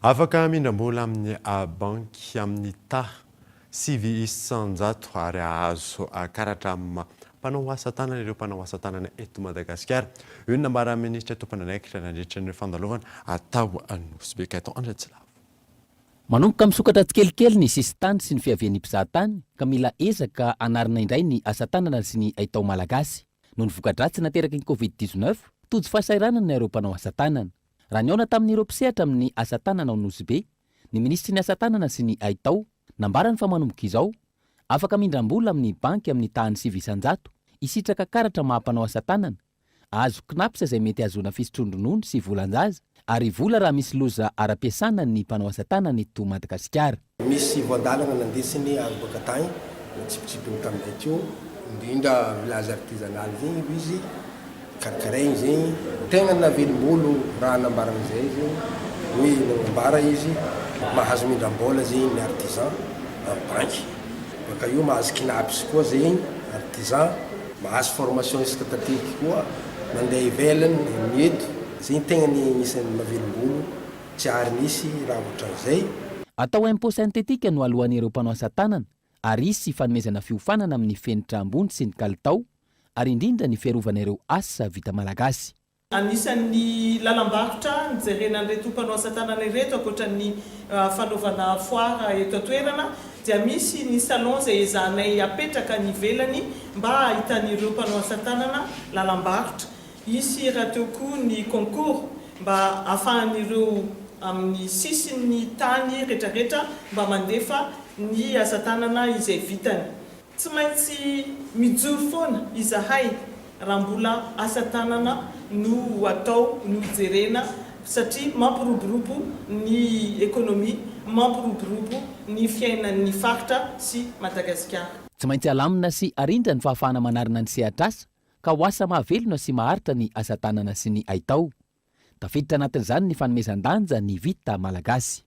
Afaka mindrambola amin'ny banky amin'ny sivy isanjato ary azo karatra mpanao asa tanana ireo mpanao asa tanana eto Madagasikara. Io no nambara ministra tompon'anaikitra nandritra ny fandalovana atao Nosy Be atao Andratsilava. Manomboka misokatra tsikelikely ny sisy tany sy ny fiavian'ny mpizahatany ka mila ezaka anarina indray ny asa tanana sy ny haitao malagasy. Noho ny voka-dratsy nateraky ny Covid-19, tojo fahasahiranana ny ireo mpanao asa tanana. Raha niaona tamin'ireo mpisehatra amin'ny asa tanana ao Nosy Be, ny ministry ny asa tanana sy ny haitao nambarany fa manomboka izao, afaka mindrambola amin'ny banky amin'ny tahany sivy isanjato, isitraka karatra mahampanao asa tanana, azo knapsa izay mety azona fisotrondronono sy volanjaza, ary vola raha misy loza ara-piasana ny mpanao asa tanana eto Madagasikara. Misy voandalana nandesiny avy baka tany, tsipitsipiny tamin'izay teo, indrindra village artisanal zegny izy, karakaregny zegny, tegna navelom-bolo raha nambaran'izay zegny, hoe nambara izy, mahazo mindram-bola zegny ny artisan amin'ny banky. Baka io mahazo kinapsy koa zegny artisan, mahazo formation isaka tateky koa, mandeha ivelany mieto, zegny tegna nisan'ny mavelom-bolo, tsy ary nisy raha ohatran'izay. Atao impôt synthetique no alohan'ireo mpanao asa tanana, ary isy fanomezana fiofanana amin'ny fenitra ambony sy ny kalitao, ary indrindra ny fiarovana ireo asa vita malagasy. Anisan'ny lalam-barotra nijerena an'ireto mpanao asa tanana ireto ankoatran'ny fanaovana foara eto an-toerana, dia misy ny salon izay ezahanay apetraka ny ivelany mba ahitan'ireo mpanao asa tanana lalam-barotra. Isy raha teo koa ny concours mba ahafahan'ireo amin'ny sisin'ny tany rehetrarehetra mba mandefa ny asa tanana izay vitany. Tsy maintsy mijoro foana izahay raha mbola asa tanana no atao no jerena, satria mampiroborobo ny ekonomia, mampiroborobo ny fiainan'ny faritra sy Madagasikara. Tsy maintsy alamina sy arindra ny fahafahana manarina ny sehatr'asa ka ho asa mahavelona sy maharitra ny asa tanana sy ny haitao. Tafiditra anatin'izany ny fanomezan-danja ny vita malagasy.